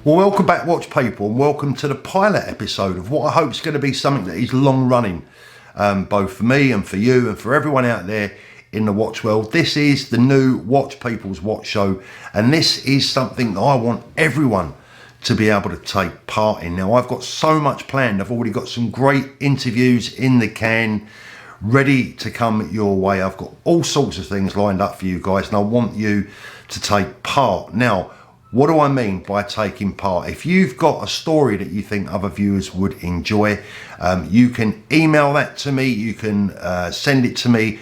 Well, welcome back, watch people, and welcome to the pilot episode of what I hope is going to be something that is long running, both for me and for you and for everyone out there in the watch world. This is the new Watch People's Watch Show, and this is something that I want everyone to be able to take part in. Now, I've got so much planned. I've already got some great interviews in the can, ready to come your way. I've got all sorts of things lined up for you guys, and I want you to take part. Now, what do I mean by taking part? If you've got a story that you think other viewers would enjoy, you can email that to me. You can send it to me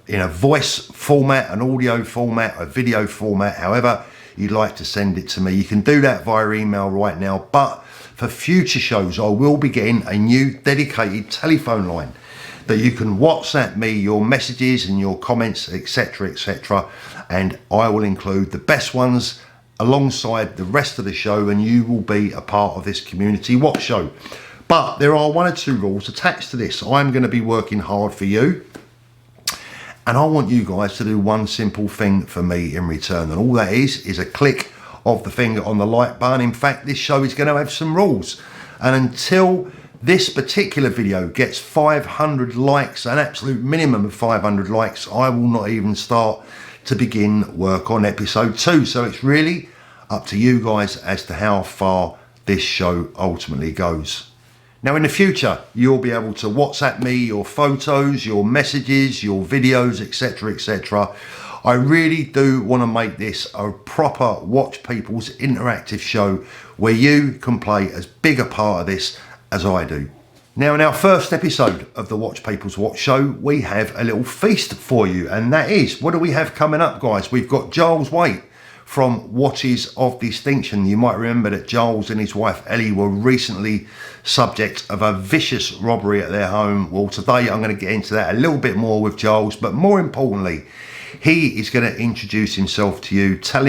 in a voice format, an audio format, a video format, however you'd like to send it to me. You can do that via email right now, but for future shows, I will be getting a new dedicated telephone line that you can WhatsApp me your messages and your comments, etc., etc., and I will include the best ones alongside the rest of the show, and you will be a part of this community watch show. But there are one or two rules attached to this. I'm going to be working hard for you, and I want you guys to do one simple thing for me in return, and all that is a click of the finger on the like button. In fact, this show is going to have some rules, and until this particular video gets 500 likes, an absolute minimum of 500 likes, I will not even start to begin work on episode 2. So it's really up to you guys as to how far this show ultimately goes. Now, in the future, you'll be able to WhatsApp me your photos, your messages, your videos, etc., etc. I really do want to make this a proper Watch People's interactive show where you can play as big a part of this as I do. Now, in our first episode of the Watch People's Watch Show, we have a little feast for you, and that is, what do we have coming up, guys? We've got Giles Waite from Watches of Distinction. You might remember that Giles and his wife Ellie were recently subject of a vicious robbery at their home. Well, today I'm going to get into that a little bit more with Giles, but more importantly, he is going to introduce himself to you, tell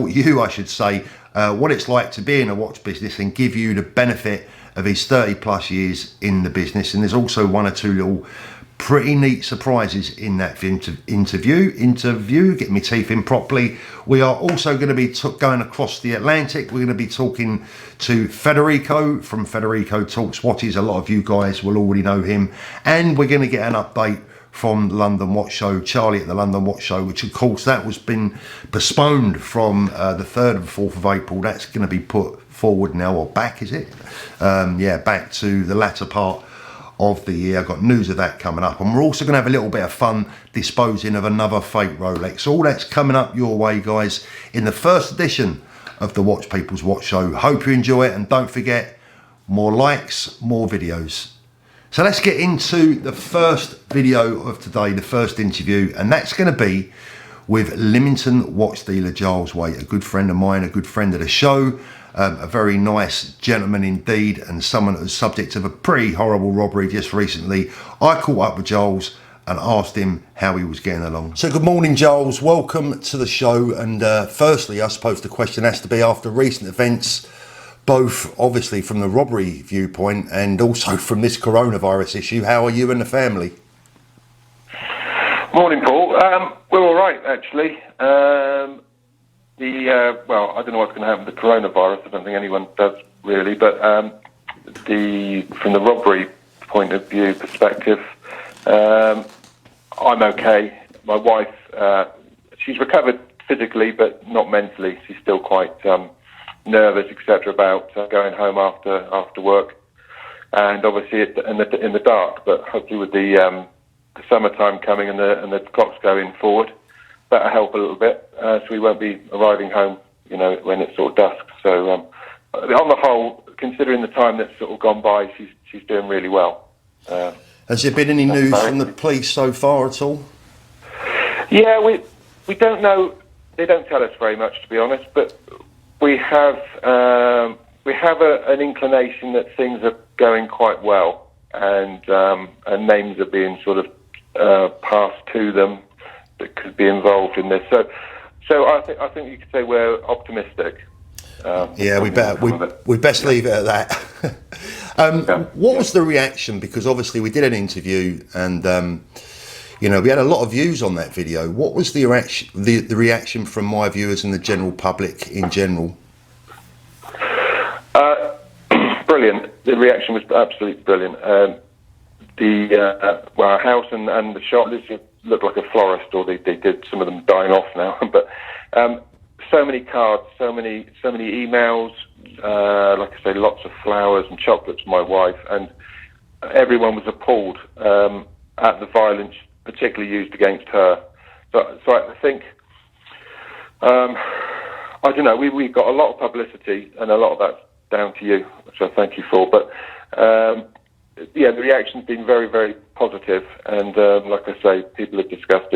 you, I should say, what it's like to be in a watch business and give you the benefit of his 30 plus years in the business. And there's also one or two little pretty neat surprises in that interview, get my teeth in properly. We are also going to be going across the Atlantic. We're going to be talking to Federico from Federico Talks Watches. A lot of you guys will already know him. And we're going to get an update from the London Watch Show, Charlie at the London Watch Show, which of course that was been postponed from the 3rd and 4th of April. That's going to be put forward now, or back, is it? Yeah, back to the latter part of the year. I've got news of that coming up, and we're also going to have a little bit of fun disposing of another fake Rolex. All that's coming up your way, guys, in the first edition of the Watch People's Watch Show. Hope you enjoy it, and don't forget, more likes, more videos. So let's get into the first video of today, the first interview, and that's going to be with Leamington watch dealer Giles Waite, a good friend of mine, a good friend of the show, a very nice gentleman indeed, and someone that was subject of a pretty horrible robbery just recently. I caught up with Giles and asked him how he was getting along. So good morning, Giles. Welcome to the show. And firstly, I suppose the question has to be, after recent events, both obviously from the robbery viewpoint and also from this coronavirus issue, how are you and the family? Morning, Paul. We're all right, actually. Well, I don't know what's going to happen with the coronavirus. I don't think anyone does really. But from the robbery point of view perspective, I'm okay. My wife, she's recovered physically, but not mentally. She's still quite nervous, etc., about going home after work, and obviously in the dark. But hopefully, with the summertime coming and the clocks going forward, that'll help a little bit. So we won't be arriving home, when it's sort of dusk. So on the whole, considering the time that's sort of gone by, she's doing really well. Has there been any news from the police so far at all? Yeah, we don't know. They don't tell us very much, to be honest, but we have an inclination that things are going quite well, and names are being sort of passed to them that could be involved in this. So I think you could say we're optimistic. Yeah, we best leave it at that. What was the reaction? Because obviously we did an interview, and we had a lot of views on that video. What was the reaction from my viewers and the general public in general? brilliant. The reaction was absolutely brilliant. Our house and the shop looked like a florist, or they did. Some of them dying off now, but so many cards, so many emails. Like I say, lots of flowers and chocolates for my wife, and everyone was appalled at the violence, particularly used against her. So I think, I don't know, we got a lot of publicity, and a lot of that's down to you, which I thank you for. But the reaction's been very, very positive, and like I say, people have discussed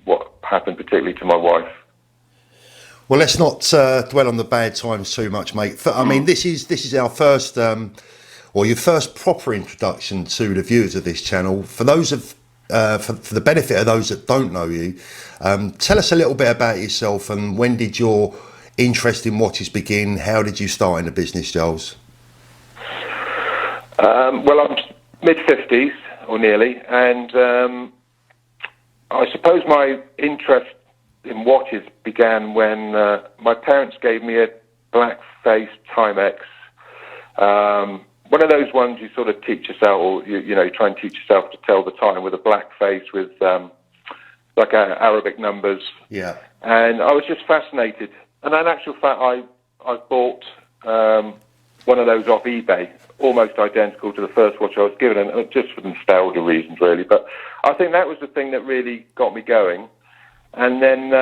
what happened, particularly to my wife. Well, let's not dwell on the bad times too much, mate. I mean, this is our first, or your first proper introduction to the viewers of this channel. For those for the benefit of those that don't know you, tell us a little bit about yourself, and when did your interest in watches begin? How did you start in the business, Giles? Well, I'm mid-50s, or nearly, and I suppose my interest in watches began when my parents gave me a black-faced Timex. One of those ones you sort of teach yourself, or you try and teach yourself to tell the time, with a black face with like Arabic numbers. Yeah. And I was just fascinated. And in actual fact, I bought one of those off eBay, almost identical to the first watch I was given, and just for nostalgia reasons, really. But I think that was the thing that really got me going. And then,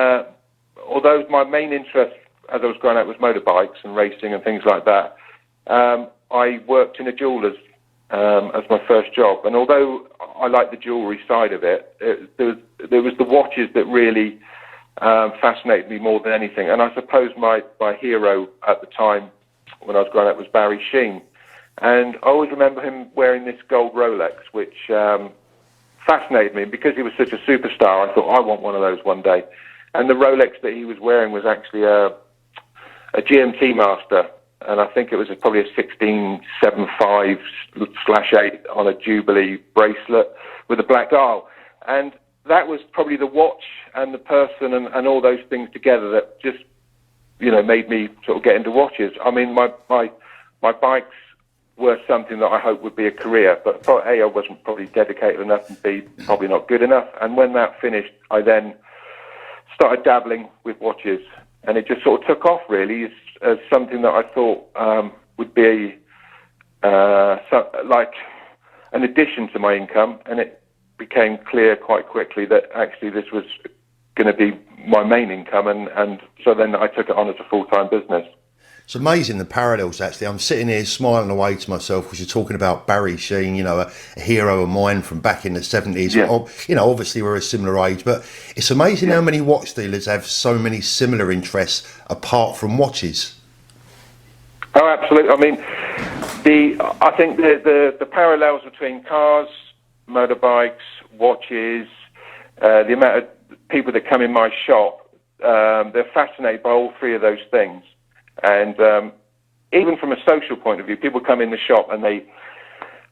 although my main interest as I was growing up was motorbikes and racing and things like that, I worked in a jeweller's as my first job. And although I liked the jewellery side of it, there was the watches that really fascinated me more than anything. And I suppose my hero at the time when I was growing up was Barry Sheen. And I always remember him wearing this gold Rolex, which fascinated me. Because he was such a superstar, I thought, I want one of those one day. And the Rolex that he was wearing was actually a GMT Master, and I think it was probably a 1675/8 on a Jubilee bracelet with a black dial. And that was probably the watch and the person and all those things together that just, made me sort of get into watches. I mean, my bikes were something that I hoped would be a career, but A, I wasn't probably dedicated enough, and B, probably not good enough. And when that finished, I then started dabbling with watches, and it just sort of took off, really, as something that I thought would be like an addition to my income. And it became clear quite quickly that actually this was going to be my main income, and so then I took it on as a full-time business. It's amazing, the parallels, actually. I'm sitting here smiling away to myself because you're talking about Barry Sheen, a hero of mine from back in the 70s. Yeah. Obviously we're a similar age, but it's amazing how many watch dealers have so many similar interests apart from watches. Oh, absolutely. I mean, I think the parallels between cars, motorbikes, watches, the amount of people that come in my shop, they're fascinated by all three of those things. And even from a social point of view, people come in the shop and they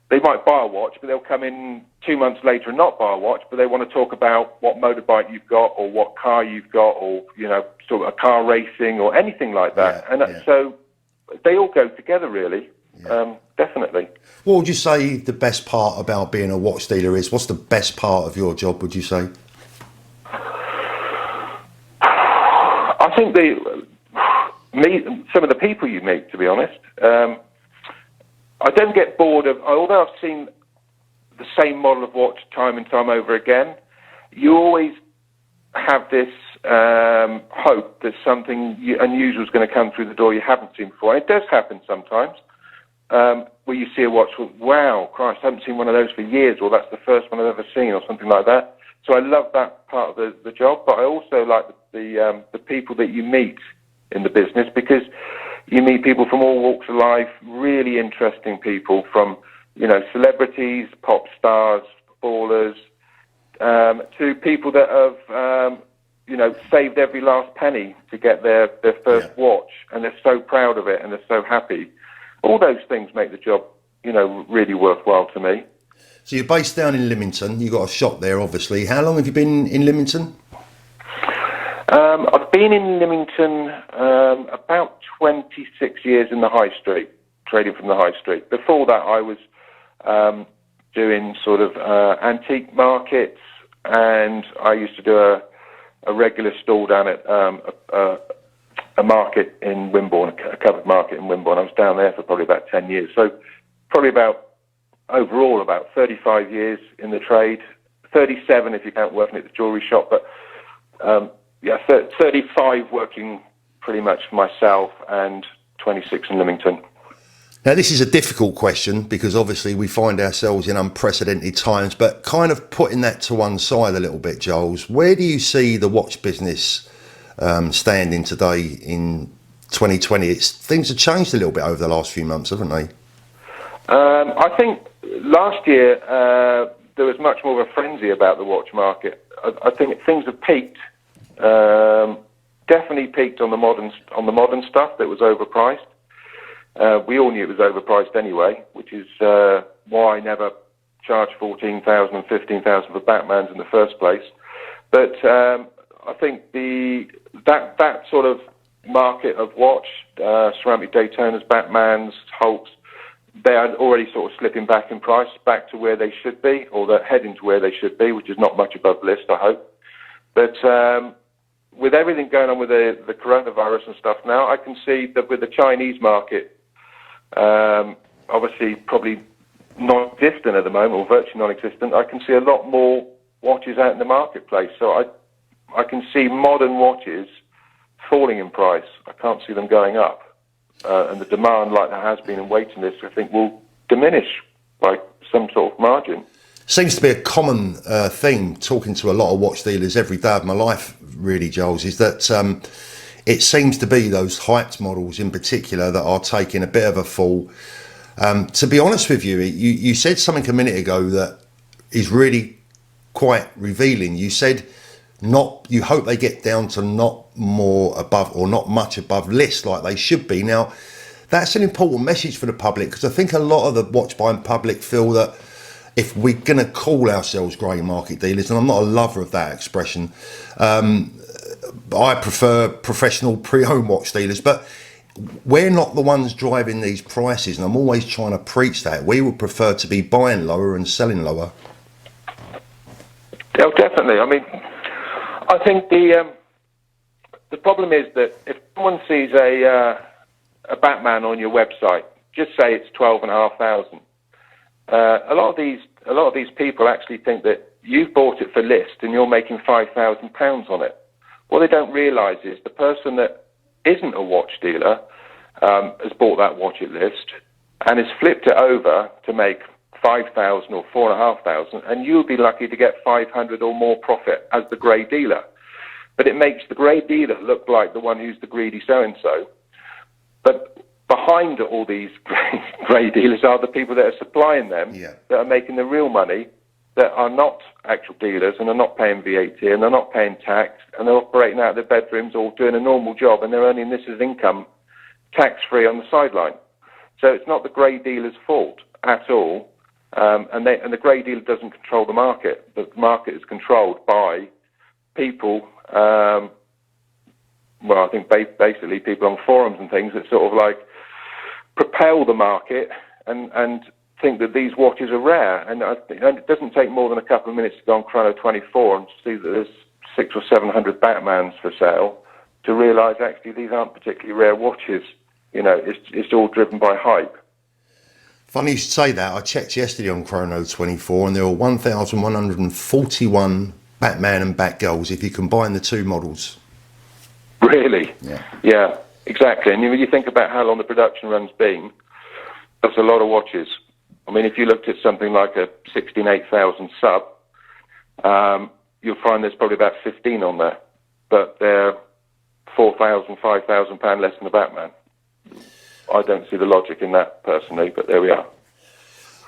might buy a watch, but they'll come in 2 months later and not buy a watch, but they want to talk about what motorbike you've got, or what car you've got, or sort of a car racing or anything like that. So they all go together, really. Definitely. What would you say the best part about being a watch dealer is? What's the best part of your job, would you say? I think some of the people you meet, to be honest. I don't get bored of, although I've seen the same model of watch time and time over again, you always have this hope that something unusual is going to come through the door you haven't seen before. And it does happen sometimes, where you see a watch, wow, Christ, I haven't seen one of those for years, or that's the first one I've ever seen, or something like that. So I love that part of the job, but I also like the people that you meet in the business, because you meet people from all walks of life, really interesting people, from celebrities, pop stars, ballers, to people that have saved every last penny to get their first watch, and they're so proud of it and they're so happy. All those things make the job really worthwhile to me. So you're based down in Lymington. You've got a shop there, obviously. How long have you been in Lymington? I've been in Lymington about 26 years in the high street. trading from the high street. Before that, I was doing sort of antique markets, and I used to do a regular stall down at a market in Wimborne, a covered market in Wimborne. I was down there for probably about 10 years. So probably overall about 35 years in the trade, 37 if you count working at the jewellery shop, but 35 working pretty much for myself and 26 in Lymington. Now, this is a difficult question because obviously we find ourselves in unprecedented times, but kind of putting that to one side a little bit, Giles, where do you see the watch business standing today in 2020? Things have changed a little bit over the last few months, haven't they? I think last year there was much more of a frenzy about the watch market. I think things have peaked. Definitely peaked on the modern stuff that was overpriced. We all knew it was overpriced anyway, which is why I never charged 14,000 and 15,000 for Batmans in the first place. But I think that sort of market of watch, ceramic Daytonas, Batmans, Holts, they are already sort of slipping back in price, back to where they should be, or they're heading to where they should be, which is not much above list, I hope. But with everything going on with the coronavirus and stuff now, I can see that with the Chinese market, obviously probably non-existent at the moment, or virtually non-existent, I can see a lot more watches out in the marketplace. So I can see modern watches falling in price. I can't see them going up. And the demand, like there has been in waiting lists, I think will diminish by some sort of margin. Seems to be a common thing, talking to a lot of watch dealers every day of my life, really, Giles, is that it seems to be those hyped models in particular that are taking a bit of a fall. To be honest with you, you said something a minute ago that is really quite revealing. You said you hope they get down to not more above or not much above list like they should be. Now, that's an important message for the public, because I think a lot of the watch buying public feel that if we're going to call ourselves grey market dealers, and I'm not a lover of that expression, I prefer professional pre-owned watch dealers, but we're not the ones driving these prices, and I'm always trying to preach that. We would prefer to be buying lower and selling lower. Yeah, definitely. I mean, I think the problem is that if someone sees a Batman on your website, just say it's 12,500. A lot of these people actually think that you've bought it for list and you're making £5,000 on it. What they don't realise is the person that isn't a watch dealer has bought that watch at list and has flipped it over to make 5,000 or 4,500, and you'll be lucky to get 500 or more profit as the grey dealer. But it makes the grey dealer look like the one who's the greedy so-and-so. But behind all these grey dealers are the people that are supplying them, that are making the real money, that are not actual dealers and are not paying VAT and they're not paying tax, and they're operating out of their bedrooms or doing a normal job, and they're earning this as income tax-free on the sideline. So it's not the grey dealer's fault at all, and the grey dealer doesn't control the market. The market is controlled by people, I think basically people on forums and things that sort of like propel the market and think that these watches are rare. And it doesn't take more than a couple of minutes to go on Chrono 24 and see that there's 600 or 700 Batmans for sale to realise actually these aren't particularly rare watches. You know, it's all driven by hype. Funny you should say that. I checked yesterday on Chrono 24 and there were 1,141 Batman and Batgirls if you combine the two models. Really? Yeah, exactly. And when you think about how long the production run's been, that's a lot of watches. I mean, if you looked at something like a 16-8000 sub, you'll find there's probably about 15 on there, but they're £4,000, £5,000 less than the Batman. I don't see the logic in that personally, but there we are.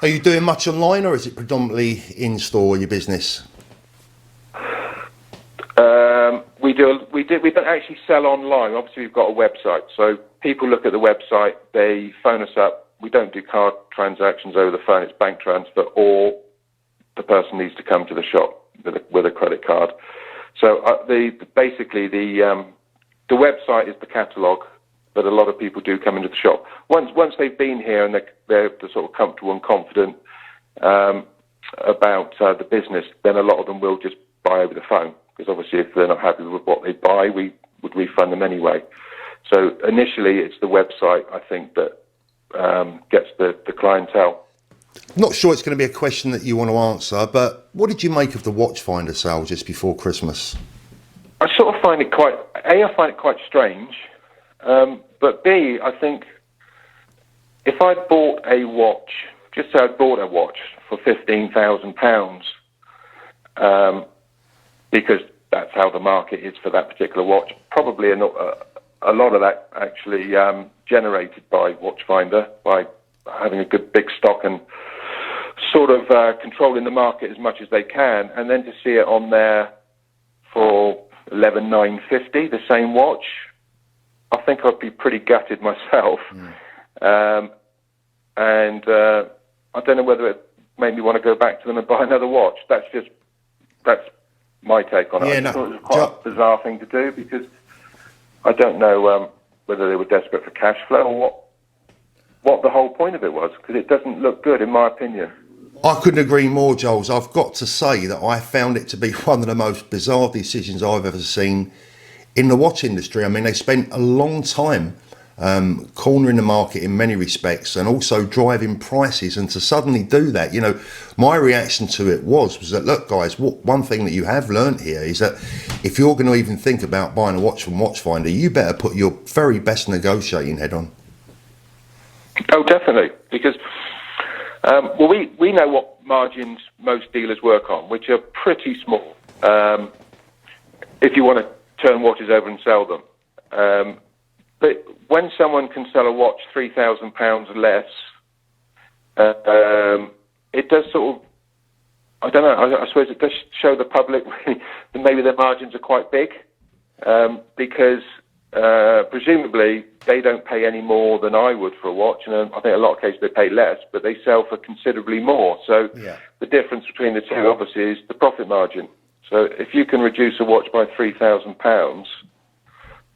Are you doing much online, or is it predominantly in-store, your business? We don't actually sell online. Obviously, we've got a website, so people look at the website, they phone us up. We don't do card transactions over the phone; it's bank transfer, or the person needs to come to the shop with a credit card. So basically the website is the catalogue, but a lot of people do come into the shop. Once they've been here and they're sort of comfortable and confident about the business, then a lot of them will just buy over the phone, because obviously if they're not happy with what they buy, we would refund them anyway. So initially it's the website, I think, that gets the clientele. Not sure it's going to be a question that you want to answer, but what did you make of the watchfinder sale just before Christmas? I sort of find it quite strange, but B, I think if I'd bought a watch, just say I'd bought a watch for £15,000, because that's how the market is for that particular watch, probably a lot of that actually generated by Watchfinder, by having a good big stock and sort of controlling the market as much as they can, and then to see it on there for $11,950, the same watch, I think I'd be pretty gutted myself. And I don't know whether it made me want to go back to them and buy another watch. That's my take on it. I thought it was quite a bizarre thing to do, because I don't know whether they were desperate for cash flow or what the whole point of it was, because it doesn't look good, in my opinion. I couldn't agree more, Giles. I've got to say that I found it to be one of the most bizarre decisions I've ever seen in the watch industry. I mean, they spent a long time cornering the market in many respects, and also driving prices, and to suddenly do that, my reaction to it was that, look guys, one thing that you have learnt here is that if you're going to even think about buying a watch from Watchfinder, you better put your very best negotiating head on. Oh, definitely, because we know what margins most dealers work on, which are pretty small, if you want to turn watches over and sell them. But when someone can sell a watch £3,000 less, it does sort of, I don't know, I suppose it does show the public that maybe their margins are quite big, because presumably they don't pay any more than I would for a watch, and I think in a lot of cases they pay less, but they sell for considerably more. So the difference between the two obviously is the profit margin. So if you can reduce a watch by £3,000,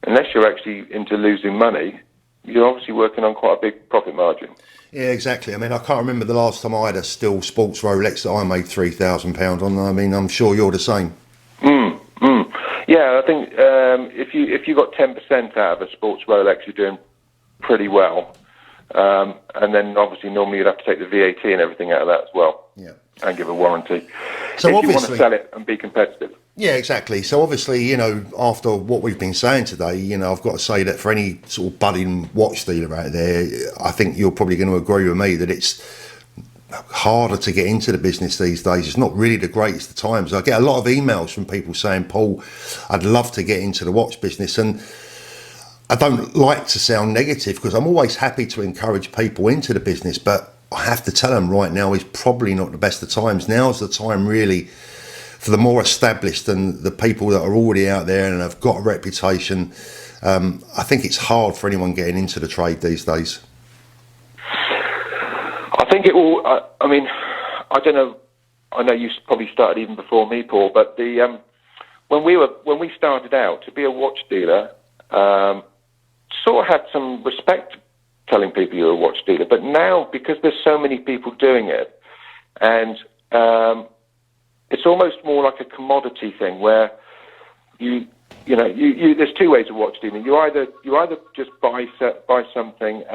unless you're actually into losing money, you're obviously working on quite a big profit margin. Yeah, exactly. I mean, I can't remember the last time I had a still sports Rolex that I made £3,000 on. I mean, I'm sure you're the same. Yeah, I think if you got 10% out of a sports Rolex, you're doing pretty well. And then obviously normally you'd have to take the VAT and everything out of that as well. Yeah. And give a warranty. So if you want to sell it and be competitive. Yeah, exactly. So obviously, after what we've been saying today, I've got to say that for any sort of budding watch dealer out there, I think you're probably going to agree with me that it's harder to get into the business these days. It's not really the greatest of times. I get a lot of emails from people saying, Paul, I'd love to get into the watch business. And I don't like to sound negative, because I'm always happy to encourage people into the business, but I have to tell them right now is probably not the best of times. Now's the time really for the more established and the people that are already out there and have got a reputation. I think it's hard for anyone getting into the trade these days. I think it will. I mean, I don't know. I know you probably started even before me, Paul. But when we started out to be a watch dealer, sort of had some respect telling people you're a watch dealer. But now, because there's so many people doing it, and it's almost more like a commodity thing where there's two ways of watch dealing. You either just buy something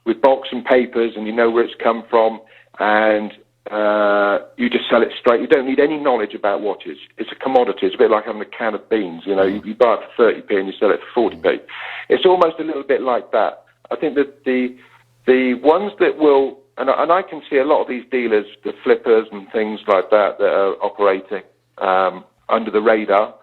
with box and papers, and you know where it's come from, and you just sell it straight. You don't need any knowledge about watches. It's a commodity. It's a bit like having a can of beans. You buy it for 30p and you sell it for 40p. It's almost a little bit like that. I think that the ones that will, and I can see a lot of these dealers, the flippers and things like that are operating under the radar.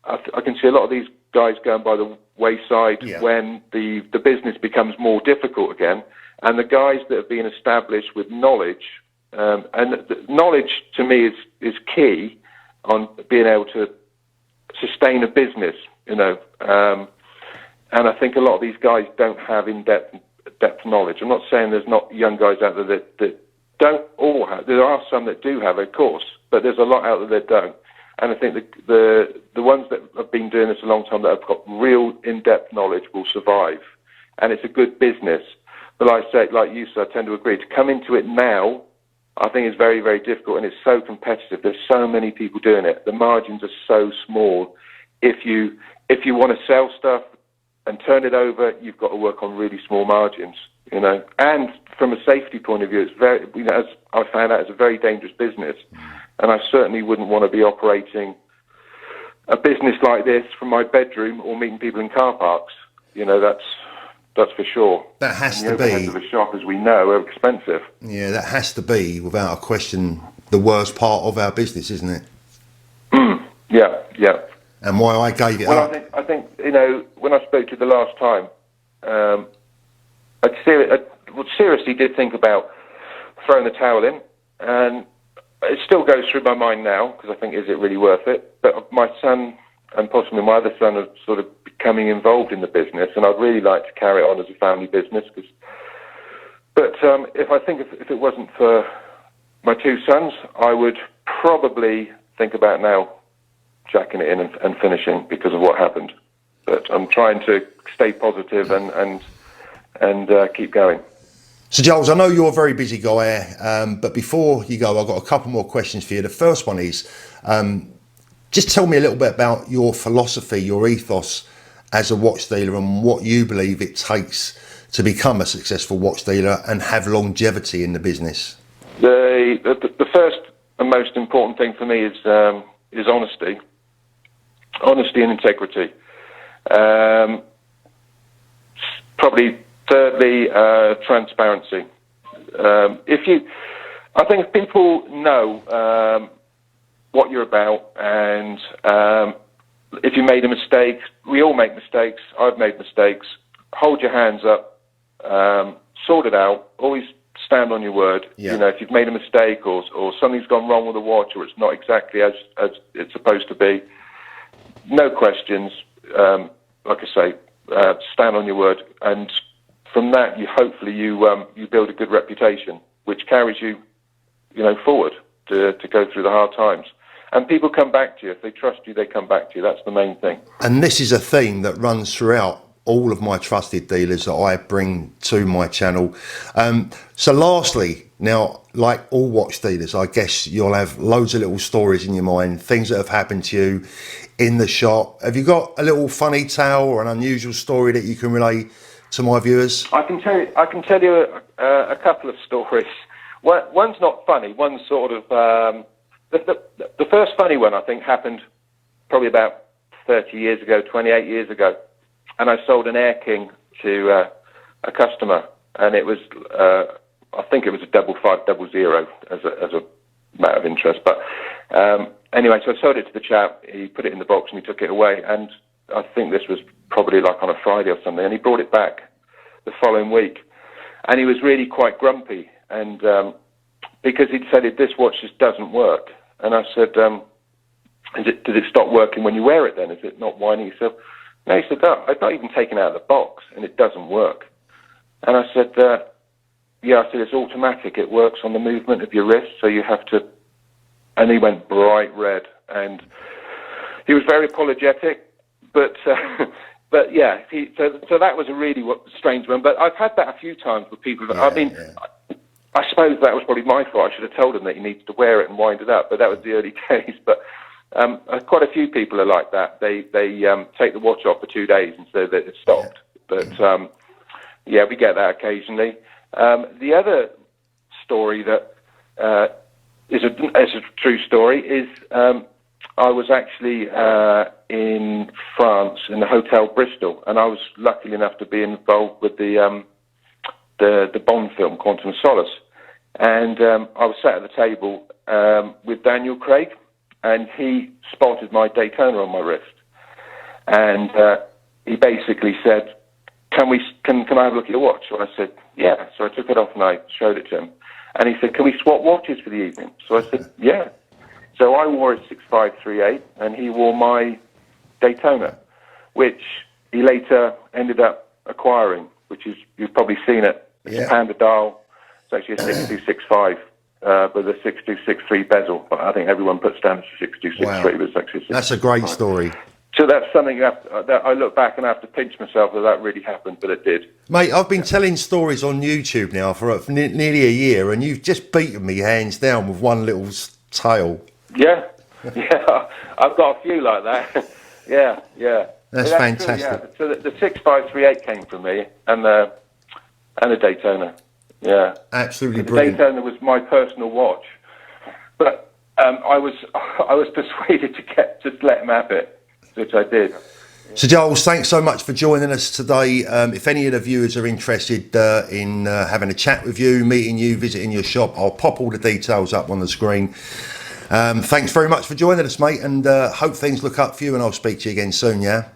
I can see a lot of these guys going by the wayside when the business becomes more difficult again. And the guys that have been established with knowledge, and the knowledge to me is key on being able to sustain a business, and I think a lot of these guys don't have in-depth knowledge. I'm not saying there's not young guys out there that don't all have. There are some that do have, of course, but there's a lot out there that don't. And I think the ones that have been doing this a long time, that have got real in-depth knowledge, will survive. And it's a good business. But like I say, like you said, I tend to agree. To come into it now, I think it's very, very difficult, and it's so competitive. There's so many people doing it. The margins are so small. If you want to sell stuff and turn it over, you've got to work on really small margins, you know. And from a safety point of view, it's very, you know, as I found out, it's a very dangerous business. And I certainly wouldn't want to be operating a business like this from my bedroom or meeting people in car parks. You know, that's for sure. That has and the to be. overheads of a shop, as we know, are expensive. Yeah, that has to be, without a question, the worst part of our business, isn't it? Yeah, yeah. And why I gave it up. I think, you know, when I spoke to you the last time, I seriously did think about throwing the towel in, and it still goes through my mind now, because I think, is it really worth it? But my son and possibly my other son are sort of becoming involved in the business, and I'd really like to carry it on as a family business. But if it wasn't for my two sons, I would probably think about now jacking it in and finishing, because of what happened. But I'm trying to stay positive and keep going. So, Giles, I know you're a very busy guy, but before you go, I've got a couple more questions for you. The first one is, just tell me a little bit about your philosophy, your ethos as a watch dealer, and what you believe it takes to become a successful watch dealer and have longevity in the business. The first and most important thing for me is honesty and integrity. Probably thirdly, transparency. I think if people know what you're about, and if you made a mistake, we all make mistakes. I've made mistakes. Hold your hands up, sort it out. Always stand on your word. Yeah. You know, if you've made a mistake or something's gone wrong with the watch, or it's not exactly as it's supposed to be, no questions. Like I say, stand on your word, and from that, you build a good reputation, which carries you, you know, forward to go through the hard times. And people come back to you. If they trust you, they come back to you. That's the main thing. And this is a theme that runs throughout all of my trusted dealers that I bring to my channel. So lastly, now, like all watch dealers, I guess you'll have loads of little stories in your mind, things that have happened to you in the shop. Have you got a little funny tale or an unusual story that you can relay to my viewers? I can tell you a couple of stories. One's not funny. One's sort of the first funny one, I think, happened probably about 30 years ago, 28 years ago, and I sold an Air King to a customer, and it was I think it was a 5500 as a matter of interest. But anyway, so I sold it to the chap. He put it in the box and he took it away, and I think this was probably like on a Friday or something, and he brought it back the following week, and he was really quite grumpy, and because he'd said this watch just doesn't work. And I said, does it stop working when you wear it then? Is it not whining? He said, no. He said, no, I've not even taken it out of the box, and it doesn't work. And I said, yeah, I said, it's automatic. It works on the movement of your wrist, so you have to... And he went bright red, and he was very apologetic, but yeah, so that was a really strange one. But I've had that a few times with people. I suppose that was probably my fault. I should have told him that he needs to wear it and wind it up, but that was the early days. But quite a few people are like that. They take the watch off for 2 days and say that it's stopped. But yeah, we get that occasionally. The other story that is a true story is I was actually in France in the Hotel Bristol, and I was lucky enough to be involved with the Bond film Quantum of Solace, and I was sat at the table with Daniel Craig, and he spotted my Daytona on my wrist, and he basically said, can I have a look at your watch? So I said, yeah. So I took it off and I showed it to him, and he said, can we swap watches for the evening? So I said, yeah. So I wore his 6538, and he wore my Daytona, which he later ended up acquiring, which is, you've probably seen it. It's a Panda dial. It's actually a 6265. but the 6263 bezel. But I think everyone puts down the 6263, Wow. but it's actually 6263. That's a great story. So that's something that I look back and I have to pinch myself that really happened, but it did. Mate, I've been telling stories on YouTube now for nearly a year, and you've just beaten me hands down with one little tale. Yeah, yeah, I've got a few like that. yeah. That's fantastic. True, yeah. So the 6538 came from me, and the Daytona. Yeah, Absolutely the brilliant. Daytona was my personal watch, but I was persuaded to let him have it, which I did. So, Giles, thanks so much for joining us today. If any of the viewers are interested in having a chat with you, meeting you, visiting your shop, I'll pop all the details up on the screen. Thanks very much for joining us, mate, and hope things look up for you, and I'll speak to you again soon, yeah?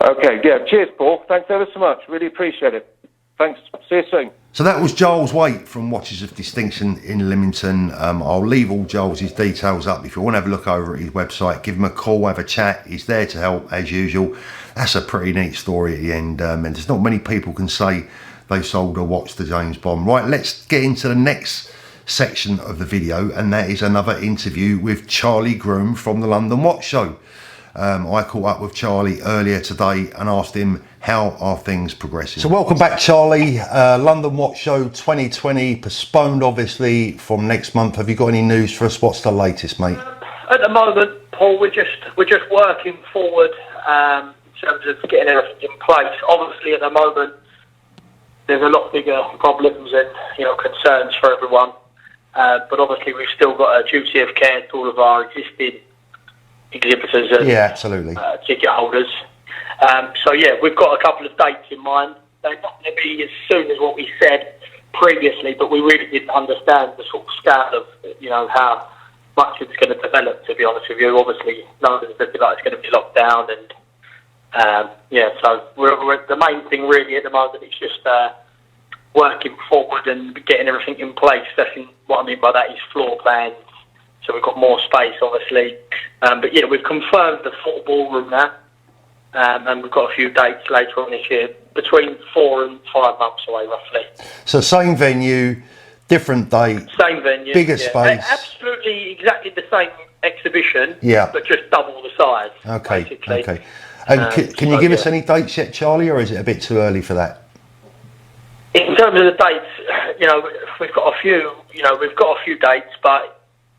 Okay, yeah, cheers, Paul. Thanks ever so much. Really appreciate it. Thanks. See you soon. So that was Giles Waite from Watches of Distinction in Leamington. I'll leave all Giles' details up. If you want to have a look over at his website, give him a call, have a chat. He's there to help as usual. That's a pretty neat story at the end, and there's not many people can say they sold a watch to James Bond. Right, let's get into the next section of the video, and that is another interview with Charlie Groom from the London Watch Show. I caught up with Charlie earlier today and asked him how are things progressing. So welcome back, Charlie. London Watch Show 2020 postponed obviously from next month. Have you got any news for us? What's the latest, mate? At the moment, Paul, we're just working forward in terms of getting everything in place. Obviously, at the moment, there's a lot bigger problems and concerns for everyone. But obviously, we've still got a duty of care to all of our existing exhibitors and absolutely. Ticket holders. So we've got a couple of dates in mind. They're not going to be as soon as what we said previously, but we really didn't understand the sort of scale of how much it's going to develop. To be honest with you, obviously, London's looking like it's going to be locked down, and so we're the main thing really at the moment is just working forward and getting everything in place. What I mean by that is floor plans. So we've got more space, obviously. But we've confirmed the full ballroom now. And we've got a few dates later on this year, between 4 and 5 months away, roughly. So same venue, different date. Same venue. Bigger space. Absolutely exactly the same exhibition, Yeah. but just double the size, Okay, basically. okay. And can you give us any dates yet, Charlie, or is it a bit too early for that? In terms of the dates, we've got a few dates, but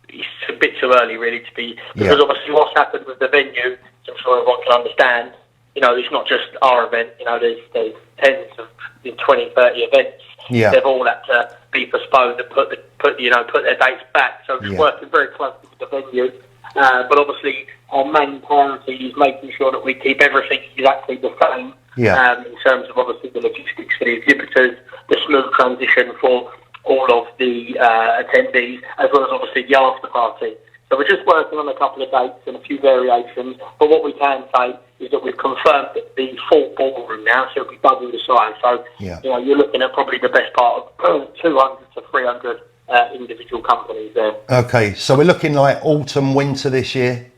it's a bit too early really to be, because obviously what's happened with the venue, I'm sure everyone can understand, it's not just our event, there's tens of 20, 30 events. Yeah. They've all had to be postponed and put their dates back. So we're working very closely with the venue. But obviously our main priority is making sure that we keep everything exactly the same. Yeah. In terms of obviously the logistics for the exhibitors, the smooth transition for all of the attendees, as well as obviously the after party. So we're just working on a couple of dates and a few variations, but what we can say is that we've confirmed the full ballroom now, so it'll be double the size. So you're looking at probably the best part of 200 to 300 individual companies there. Okay, so we're looking like autumn, winter this year?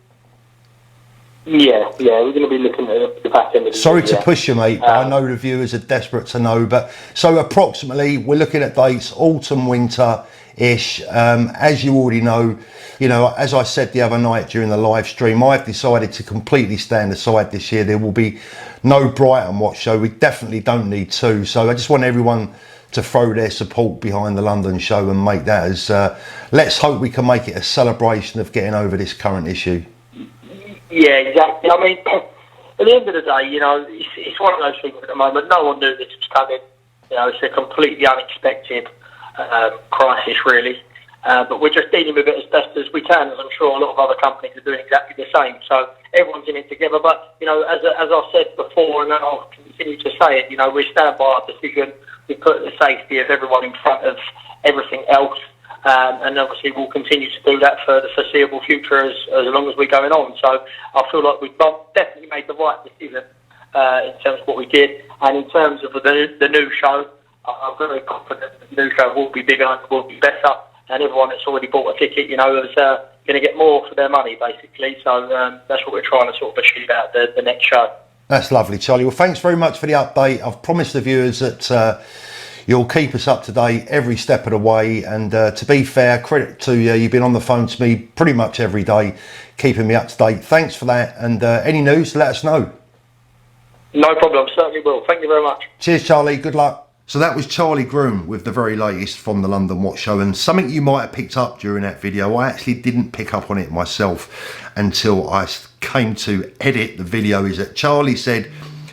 Yeah, we're going to be looking at the back end of the Sorry year, to push you, mate, but I know the viewers are desperate to know. But so approximately, we're looking at dates autumn, winter-ish. As you already know, as I said the other night during the live stream, I've decided to completely stand aside this year. There will be no Brighton Watch Show. We definitely don't need two. So I just want everyone to throw their support behind the London show and make that as, let's hope we can make it a celebration of getting over this current issue. Yeah, exactly. I mean, at the end of the day, it's one of those things at the moment. No one knew this was coming. It's a completely unexpected crisis, really. But we're just dealing with it as best as we can, as I'm sure a lot of other companies are doing exactly the same. So everyone's in it together. But, as I've said before, and I'll continue to say it, we stand by our decision. We put the safety of everyone in front of everything else. And obviously we'll continue to do that for the foreseeable future as long as we're going on. So I feel like we've definitely made the right decision in terms of what we did. And in terms of the new show, I'm very confident that the new show will be bigger and will be better. And everyone that's already bought a ticket, is going to get more for their money, basically. So that's what we're trying to sort of achieve out the next show. That's lovely, Charlie. Well, thanks very much for the update. I've promised the viewers that you'll keep us up to date every step of the way. And to be fair, credit to you, you've been on the phone to me pretty much every day, keeping me up to date. Thanks for that. And any news, let us know. No problem, certainly will. Thank you very much. Cheers, Charlie. Good luck. So that was Charlie Groom with the very latest from the London Watch Show, and something you might have picked up during that video, I actually didn't pick up on it myself until I came to edit the video, is that Charlie said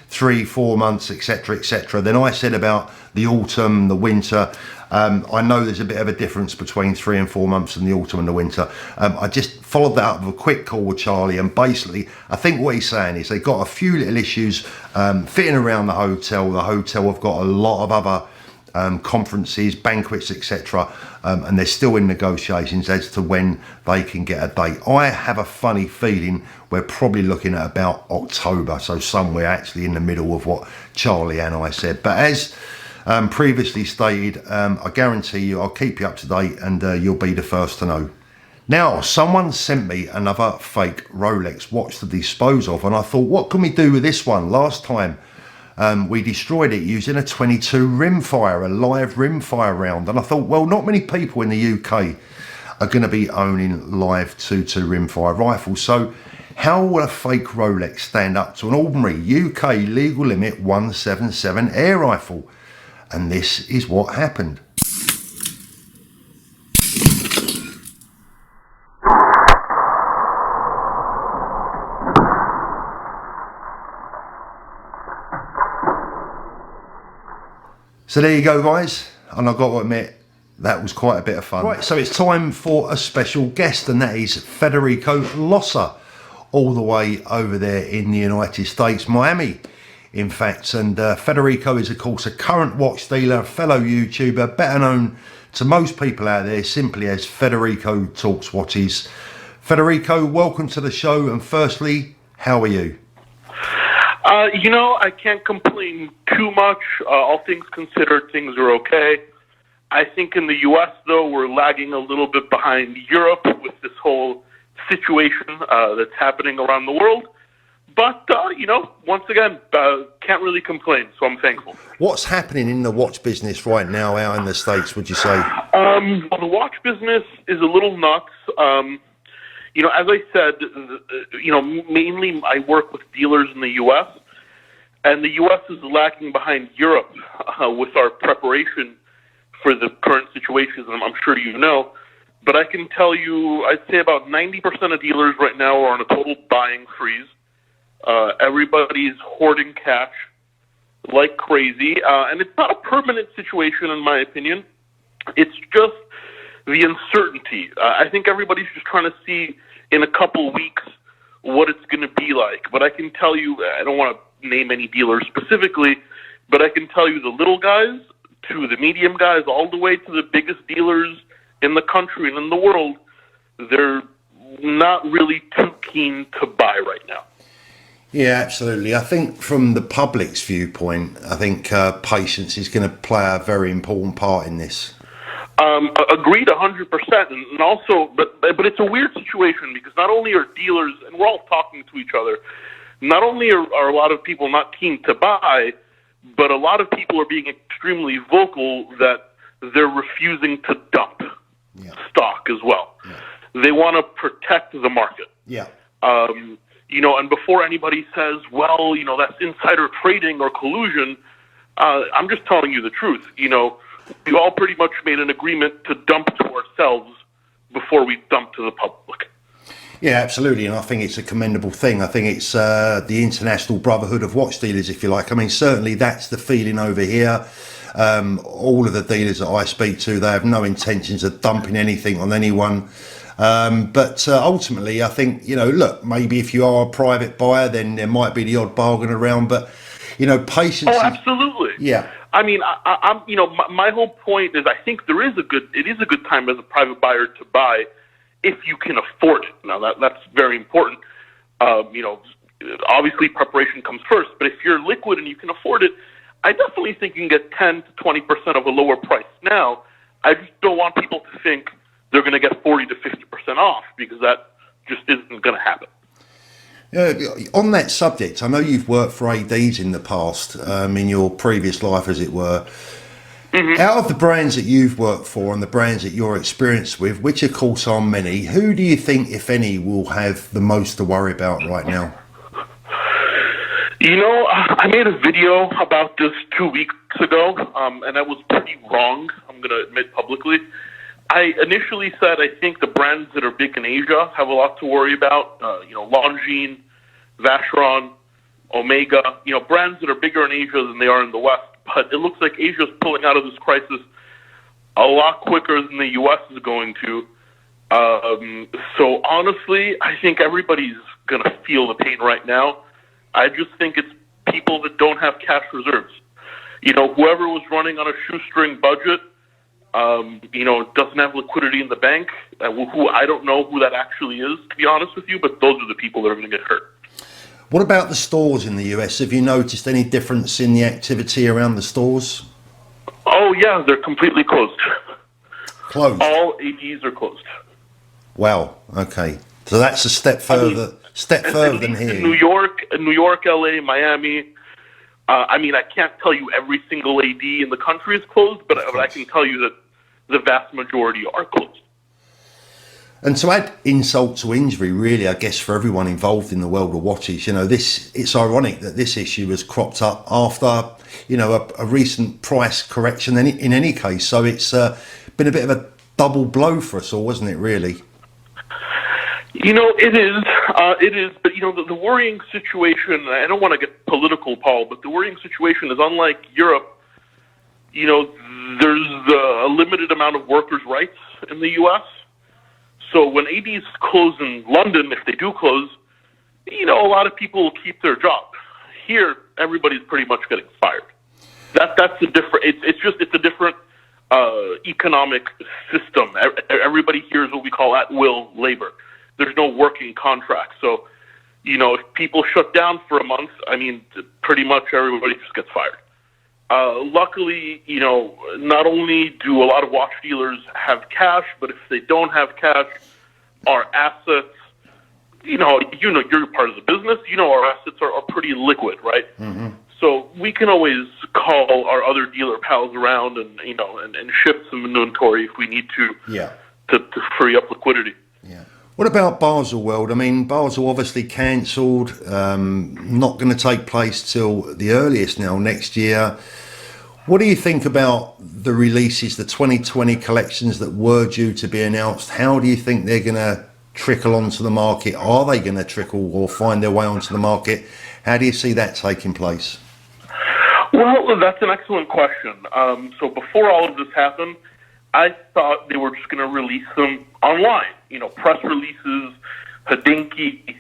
3-4 months, etc, etc. Then I said about the autumn, the winter. I know there's a bit of a difference between 3 and 4 months in the autumn and the winter. I just followed that up with a quick call with Charlie, and basically I think what he's saying is they've got a few little issues fitting around the hotel. The hotel have got a lot of other conferences, banquets, etc, and they're still in negotiations as to when they can get a date. I have a funny feeling we're probably looking at about October, so somewhere actually in the middle of what Charlie and I said. But as previously stated, I guarantee you I'll keep you up to date, and you'll be the first to know. Now, someone sent me another fake Rolex watch to dispose of, and I thought, what can we do with this one? Last time we destroyed it using a 22 rimfire, a live rimfire round, and I thought, well, not many people in the UK are going to be owning live 22 rimfire rifles, so how will a fake Rolex stand up to an ordinary UK legal limit 177 air rifle? And this is what happened. So there you go, guys, and I've got to admit that was quite a bit of fun. Right, so it's time for a special guest, and that is Federico Lossa, all the way over there in the United States, Miami, in fact. And Federico is, of course, a current watch dealer, fellow YouTuber, better known to most people out there simply as Federico Talks Watches. Federico, welcome to the show, and firstly, how are you? You know, I can't complain too much. All things considered, things are okay. I think in the U.S., though, we're lagging a little bit behind Europe with this whole situation that's happening around the world. But, you know, once again, can't really complain, so I'm thankful. What's happening in the watch business right now out in the States, would you say? Well, the watch business is a little nuts. You know, as I said, you know, mainly I work with dealers in the U.S., and the U.S. is lagging behind Europe with our preparation for the current situation, I'm sure you know. But I can tell you, I'd say about 90% of dealers right now are on a total buying freeze. Everybody's hoarding cash like crazy, and it's not a permanent situation, in my opinion. It's just the uncertainty. I think everybody's just trying to see in a couple weeks what it's going to be like. But I can tell you, I don't want to name any dealers specifically, but I can tell you the little guys to the medium guys, all the way to the biggest dealers in the country and in the world, they're not really too keen to buy right now. Yeah, absolutely. I think from the public's viewpoint, I think patience is going to play a very important part in this. Agreed 100%. And also, but it's a weird situation because not only are dealers, and we're all talking to each other, not only are a lot of people not keen to buy, but a lot of people are being extremely vocal that they're refusing to dump stock as well. Yeah. They want to protect the market. Yeah. You know, and before anybody says, well, you know, that's insider trading or collusion, I'm just telling you the truth. You know, we all pretty much made an agreement to dump to ourselves before we dump to the public. Yeah, absolutely, and I think it's a commendable thing. I think it's the international brotherhood of watch dealers, if you like. I mean, certainly that's the feeling over here. All of the dealers that I speak to, they have no intentions of dumping anything on anyone. But ultimately, I think, you know, look, maybe if you are a private buyer, then there might be the odd bargain around. But, you know, patience. Oh, absolutely. Yeah. I mean, I'm, you know, my whole point is I think it is a good time as a private buyer to buy if you can afford it. Now, that's very important. You know, obviously preparation comes first, but if you're liquid and you can afford it, I definitely think you can get 10 to 20% of a lower price now. I just don't want people to think they're going to get 40 to 50% off, because that just isn't going to happen. On that subject, I know you've worked for ADs in the past, in your previous life, as it were. Out of the brands that you've worked for and the brands that you're experienced with, which of course are many, who do you think, if any, will have the most to worry about right now? I made a video about this 2 weeks ago, and I was pretty wrong, I'm going to admit publicly. I initially said I think the brands that are big in Asia have a lot to worry about. Longines, Vacheron, Omega, brands that are bigger in Asia than they are in the West. But it looks like Asia is pulling out of this crisis a lot quicker than the U.S. is going to. So honestly, I think everybody's going to feel the pain right now. I just think it's people that don't have cash reserves. Whoever was running on a shoestring budget, doesn't have liquidity in the bank. Who I don't know who that actually is, to be honest with you, but those are the people that are going to get hurt. What about the stores in the US? Have you noticed any difference in the activity around the stores? Oh, yeah, they're completely closed. Closed? All ADs are closed. Wow, okay. So that's a step further than here. In New York, LA, Miami. I can't tell you every single AD in the country is closed, but I can tell you that the vast majority are closed. And to add insult to injury, really, I guess, for everyone involved in the world of watches, it's ironic that this issue has cropped up after, a recent price correction in any case. So it's been a bit of a double blow for us all, wasn't it, really? It is. But, the worrying situation, I don't want to get political, Paul, but the worrying situation is unlike Europe, there's a limited amount of workers' rights in the U.S., so when ADs close in London, if they do close, a lot of people will keep their job. Here, everybody's pretty much getting fired. That's a different. It's a different economic system. Everybody here is what we call at-will labor. There's no working contract. So, if people shut down for a month, pretty much everybody just gets fired. Luckily, not only do a lot of watch dealers have cash, but if they don't have cash, our assets, you're part of the business, our assets are pretty liquid, right? Mm-hmm. So we can always call our other dealer pals around and ship some inventory if we need to, to free up liquidity. Yeah. What about Basel World? Basel obviously cancelled, not going to take place till the earliest now next year. What do you think about the releases, the 2020 collections that were due to be announced? How do you think they're going to trickle onto the market? Are they going to trickle or find their way onto the market? How do you see that taking place? Well, that's an excellent question. So before all of this happened, I thought they were just going to release them online. Press releases, Hodinkee,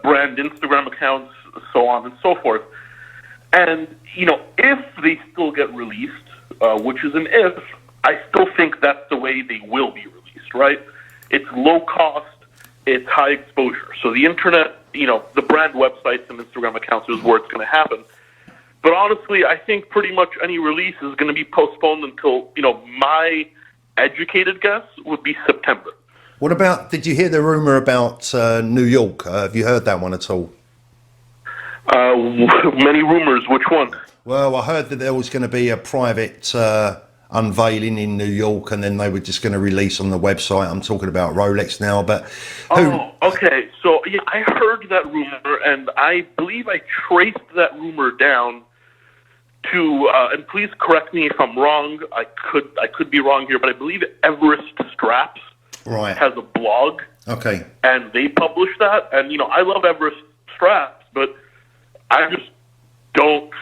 brand Instagram accounts, so on and so forth. And, if they still get released, which is an if, I still think that's the way they will be released, right? It's low cost, it's high exposure. So the internet, the brand websites and Instagram accounts is where it's going to happen. But honestly, I think pretty much any release is going to be postponed until, my educated guess would be September. What about, did you hear the rumor about New York? Have you heard that one at all? Many rumors. Which one? Well, I heard that there was going to be a private unveiling in New York, and then they were just going to release on the website. I'm talking about Rolex now, but Oh, okay. So yeah, I heard that rumor, and I believe I traced that rumor down to. And please correct me if I'm wrong. I could be wrong here, but I believe Everest Straps has a blog. Okay. And they publish that, and I love Everest Straps, but I just don't.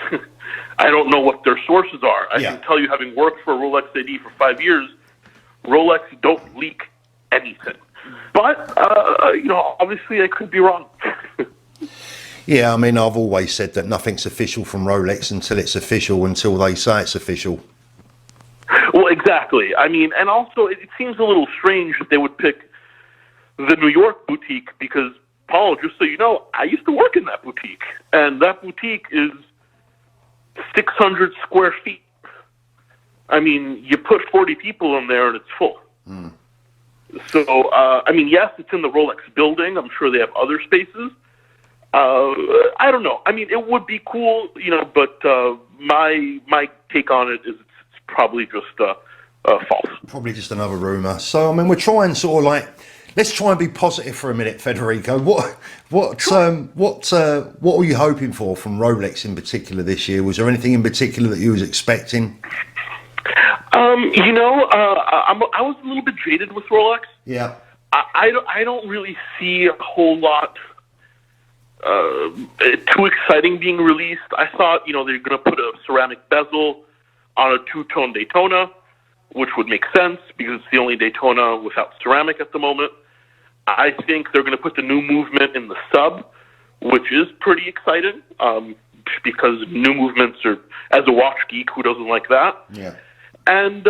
I don't know what their sources are. I can tell you, having worked for Rolex AD for 5 years, Rolex don't leak anything. But obviously, I could be wrong. Yeah, I've always said that nothing's official from Rolex until it's official, until they say it's official. Well, exactly. And also, it seems a little strange that they would pick the New York boutique because, Paul, just so you know, I used to work in that boutique, and that boutique is 600 square feet. You put 40 people in there and it's full. Mm. So, yes, it's in the Rolex building. I'm sure they have other spaces. I don't know. It would be cool, but my take on it is it's probably just false. Probably just another rumour. So, I mean, we're trying sort of like, let's try and be positive for a minute, Federico. What were you hoping for from Rolex in particular this year? Was there anything in particular that you was expecting? I was a little bit jaded with Rolex. Yeah. I don't really see a whole lot too exciting being released. I thought, they're going to put a ceramic bezel on a two-tone Daytona, which would make sense because it's the only Daytona without ceramic at the moment. I think they're going to put the new movement in the sub, which is pretty exciting because new movements are, as a watch geek, who doesn't like that? Yeah. And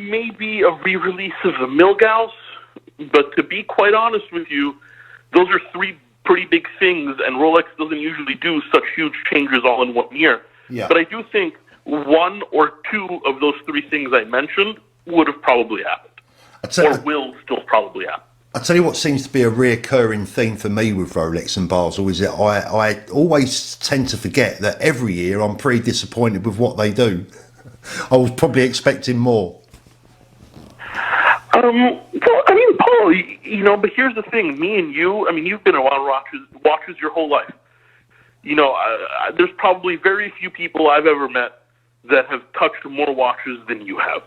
maybe a re-release of the Milgauss. But to be quite honest with you, those are three pretty big things, and Rolex doesn't usually do such huge changes all in 1 year. Yeah. But I do think one or two of those three things I mentioned would have probably happened, will still probably happen. I'll tell you what seems to be a reoccurring theme for me with Rolex and Basel is that I always tend to forget that every year I'm pretty disappointed with what they do. I was probably expecting more. Well, I mean, Paul, but here's the thing. Me and you, you've been around watches your whole life. There's probably very few people I've ever met that have touched more watches than you have.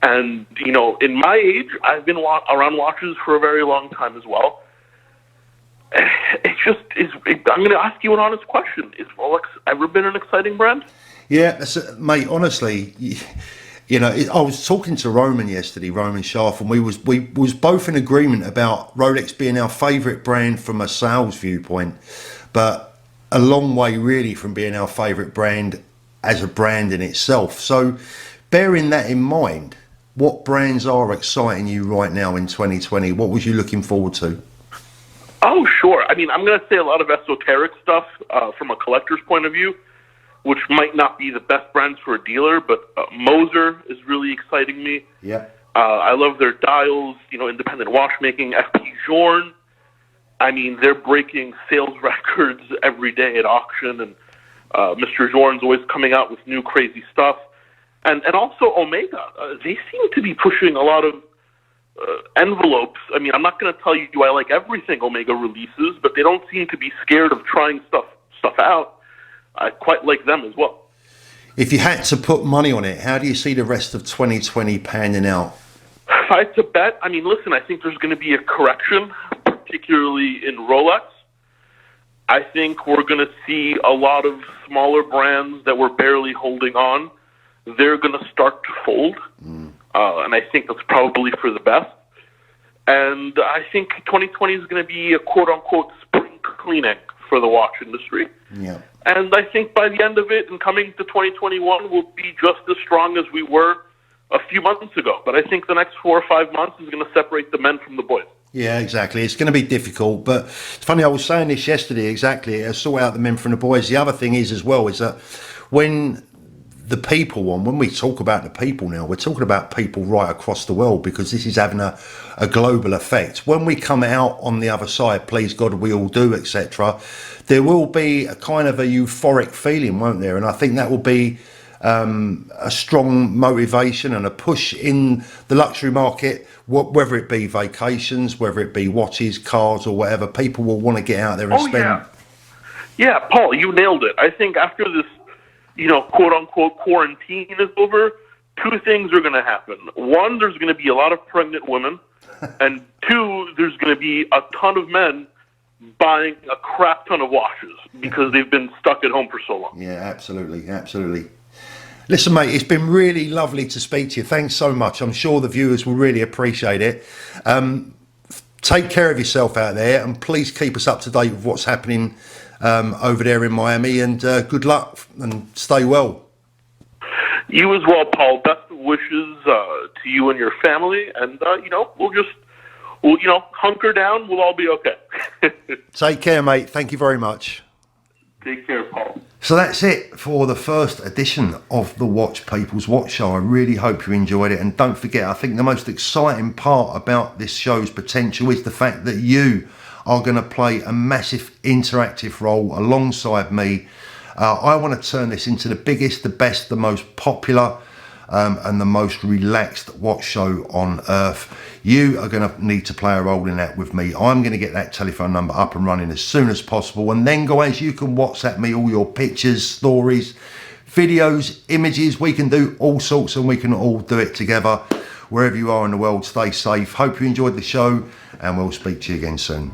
And, in my age, I've been around watches for a very long time as well. I'm going to ask you an honest question. Is Rolex ever been an exciting brand? Yeah, mate, honestly, I was talking to Roman yesterday, Roman Schaff, and we was both in agreement about Rolex being our favourite brand from a sales viewpoint, but a long way really from being our favourite brand as a brand in itself. So bearing that in mind, what brands are exciting you right now in 2020? What was you looking forward to? Oh, sure. I'm going to say a lot of esoteric stuff from a collector's point of view, which might not be the best brands for a dealer, but Moser is really exciting me. Yeah. I love their dials, independent watchmaking, FP Journe. They're breaking sales records every day at auction, and Mr. Journe's always coming out with new crazy stuff. And also Omega. They seem to be pushing a lot of envelopes. I'm not going to tell you do I like everything Omega releases, but they don't seem to be scared of trying stuff out. I quite like them as well. If you had to put money on it, how do you see the rest of 2020 panning out? If I had to bet, listen, I think there's going to be a correction, particularly in Rolex. I think we're going to see a lot of smaller brands that were barely holding on. They're going to start to fold, and I think that's probably for the best. And I think 2020 is going to be a quote-unquote spring cleaning for the watch industry. Yeah. And I think by the end of it and coming to 2021, we'll be just as strong as we were a few months ago. But I think the next 4 or 5 months is going to separate the men from the boys. Yeah, exactly. It's going to be difficult. But it's funny, I was saying this yesterday, exactly. I sort out the men from the boys. The other thing is as well is that when we talk about the people now, we're talking about people right across the world because this is having a global effect. When we come out on the other side, please God, we all do, etc., there will be a kind of a euphoric feeling, won't there? And I think that will be a strong motivation and a push in the luxury market, whether it be vacations, whether it be watches, cars or whatever. People will want to get out there and spend. Yeah, Paul, you nailed it. I think after this, quote-unquote quarantine is over, two things are going to happen. One, there's going to be a lot of pregnant women, and two, there's going to be a ton of men buying a crap ton of watches because they've been stuck at home for so long. Yeah, absolutely, absolutely. Listen, mate, it's been really lovely to speak to you. Thanks so much. I'm sure the viewers will really appreciate it. Take care of yourself out there, and please keep us up to date with what's happening over there in Miami, and good luck and stay well. You as well, Paul. Best wishes to you and your family, and we'll hunker down. We'll all be okay. Take care, mate. Thank you very much. Take care, Paul. So that's it for the first edition of the Watch People's Watch Show. I really hope you enjoyed it, and don't forget, I think the most exciting part about this show's potential is the fact that you are going to play a massive interactive role alongside me. I want to turn this into the biggest, the best, the most popular and the most relaxed watch show on earth. You are going to need to play a role in that with me. I'm going to get that telephone number up and running as soon as possible. And then, guys, you can WhatsApp me all your pictures, stories, videos, images. We can do all sorts, and we can all do it together. Wherever you are in the world, stay safe. Hope you enjoyed the show, and we'll speak to you again soon.